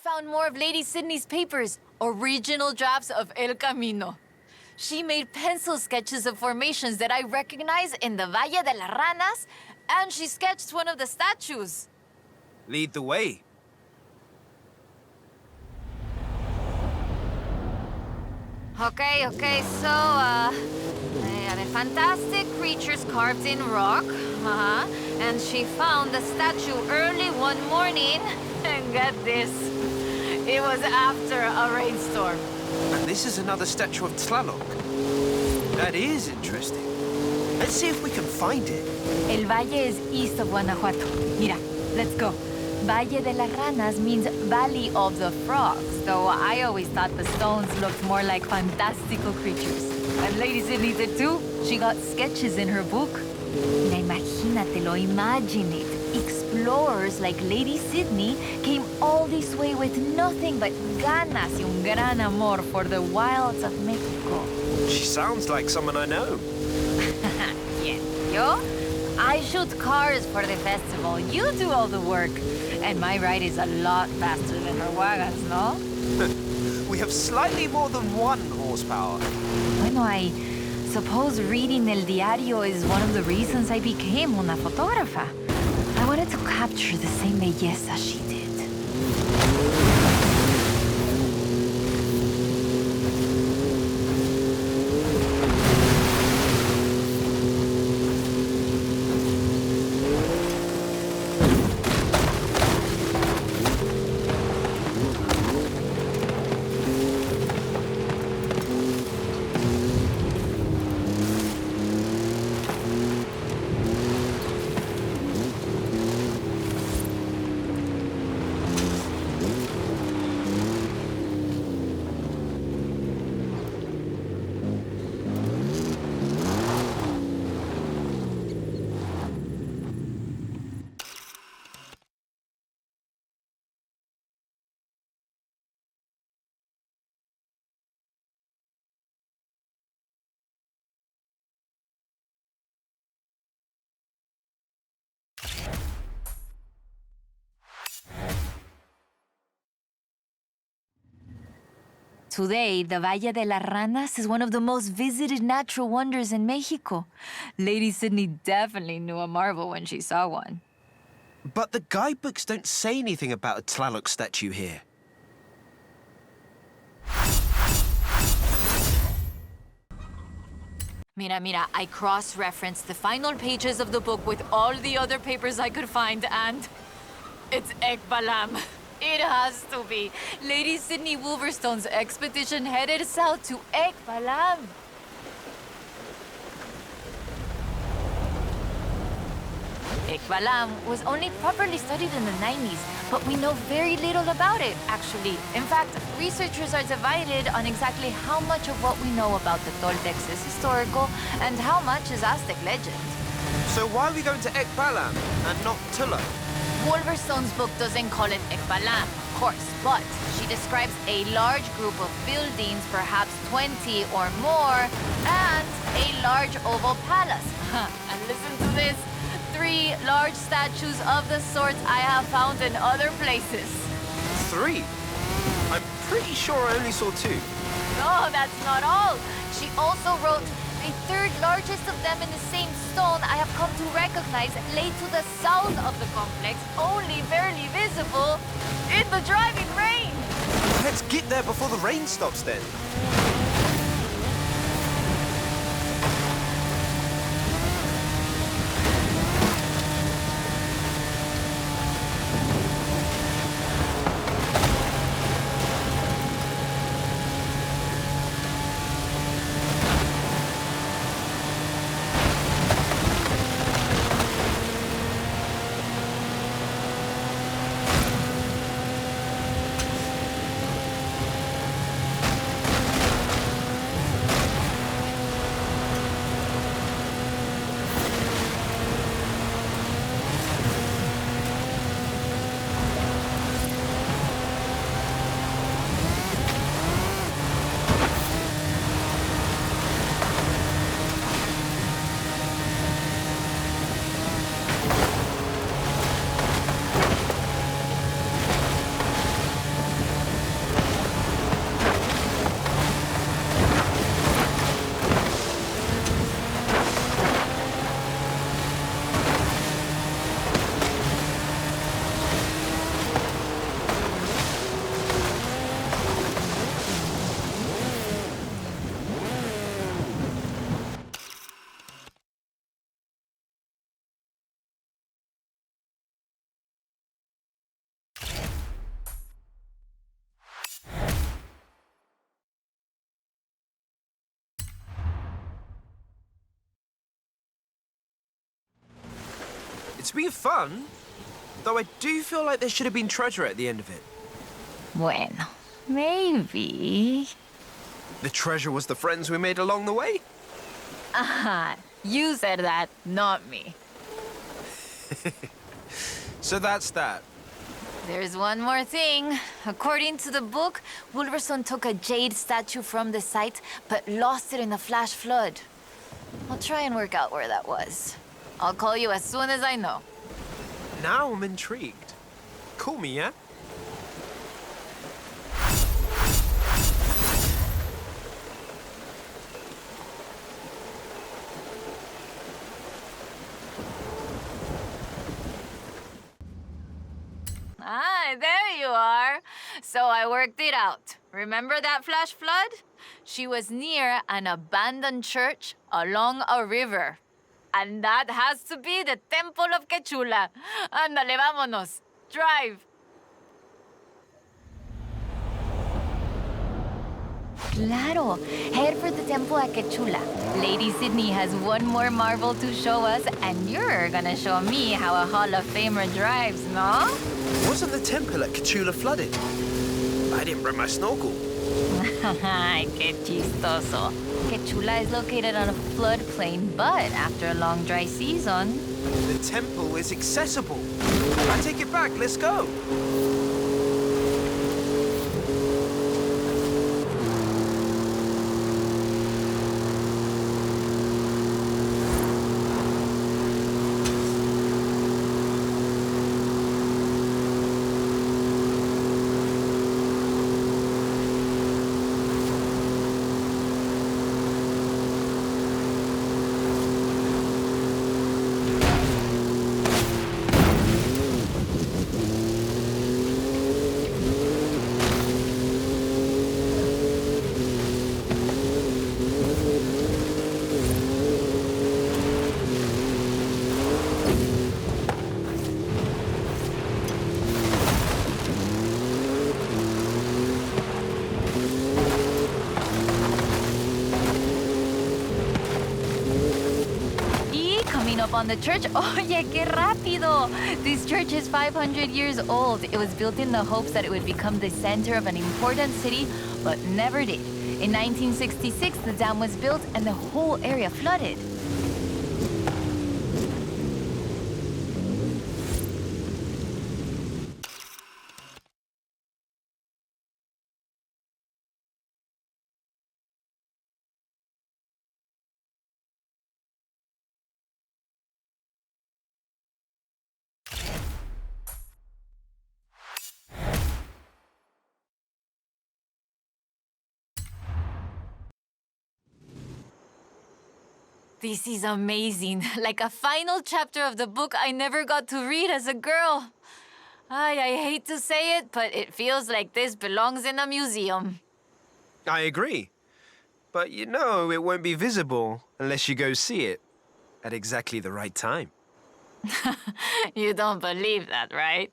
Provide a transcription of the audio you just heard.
found more of Lady Sydney's papers, original drafts of El Camino. She made pencil sketches of formations that I recognize in the Valle de las Ranas, and she sketched one of the statues. Lead the way. Okay, the fantastic creatures carved in rock, and she found the statue early one morning, and get this, it was after a rainstorm. And this is another statue of Tlaloc. That is interesting. Let's see if we can find it. El Valle is east of Guanajuato. Mira, let's go. Valle de las Ranas means Valley of the Frogs, though I always thought the stones looked more like fantastical creatures. And Lady Sydney did too. She got sketches in her book. Mira, imagínatelo, imagine it. Explorers like Lady Sydney came all this way with nothing but ganas y un gran amor for the wilds of Mexico. She sounds like someone I know. Yes, yo? I shoot cars for the festival. You do all the work. And my ride is a lot faster than her wagons, no? We have slightly more than 1 horsepower. Bueno, I suppose reading El Diario is one of the reasons I became una fotógrafa. I wanted to capture the same belleza she did. Today, the Valle de las Ranas is one of the most visited natural wonders in Mexico. Lady Sydney definitely knew a marvel when she saw one. But the guidebooks don't say anything about a Tlaloc statue here. Mira, I cross-referenced the final pages of the book with all the other papers I could find, and it's Ekbalam. It has to be. Lady Sydney Wolverstone's expedition headed south to Ekbalam. Ekbalam was only properly studied in the 90s, but we know very little about it, actually. In fact, researchers are divided on exactly how much of what we know about the Toltecs is historical and how much is Aztec legend. So why are we going to Ekbalam and not Tula? Wolverstone's book doesn't call it Ekbalam, of course, but she describes a large group of buildings, perhaps 20 or more, and a large oval palace. And listen to this, 3 large statues of the sorts I have found in other places. 3? I'm pretty sure I only saw 2. No, that's not all. She also wrote, the 3rd largest of them in the same stone I have come to recognize lay to the south of the complex, only barely visible in the driving rain. Let's get there before the rain stops then. It's been fun, though I do feel like there should have been treasure at the end of it. Bueno, maybe. The treasure was the friends we made along the way? Aha, you said that, not me. So that's that. There's one more thing. According to the book, Wolverson took a jade statue from the site, but lost it in the flash flood. I'll try and work out where that was. I'll call you as soon as I know. Now I'm intrigued. Call me, yeah? Ah, there you are. So I worked it out. Remember that flash flood? She was near an abandoned church along a river. And that has to be the Temple of QUECHULA. Ándale, vámonos. Drive. Claro. Head for the temple at QUECHULA. Lady Sydney has one more marvel to show us, and you're gonna show me how a Hall of Famer drives, no? Wasn't the temple at QUECHULA flooded? I didn't bring my snorkel. Qué chistoso. QUECHULA is located on a floodplain, but after a long dry season... The temple is accessible. I take it back, let's go. Up on the church. Oye, qué rápido! This church is 500 years old. It was built in the hopes that it would become the center of an important city, but never did. In 1966, the dam was built and the whole area flooded. This is amazing. Like a final chapter of the book I never got to read as a girl. I hate to say it, but it feels like this belongs in a museum. I agree. But you know it won't be visible unless you go see it at exactly the right time. You don't believe that, right?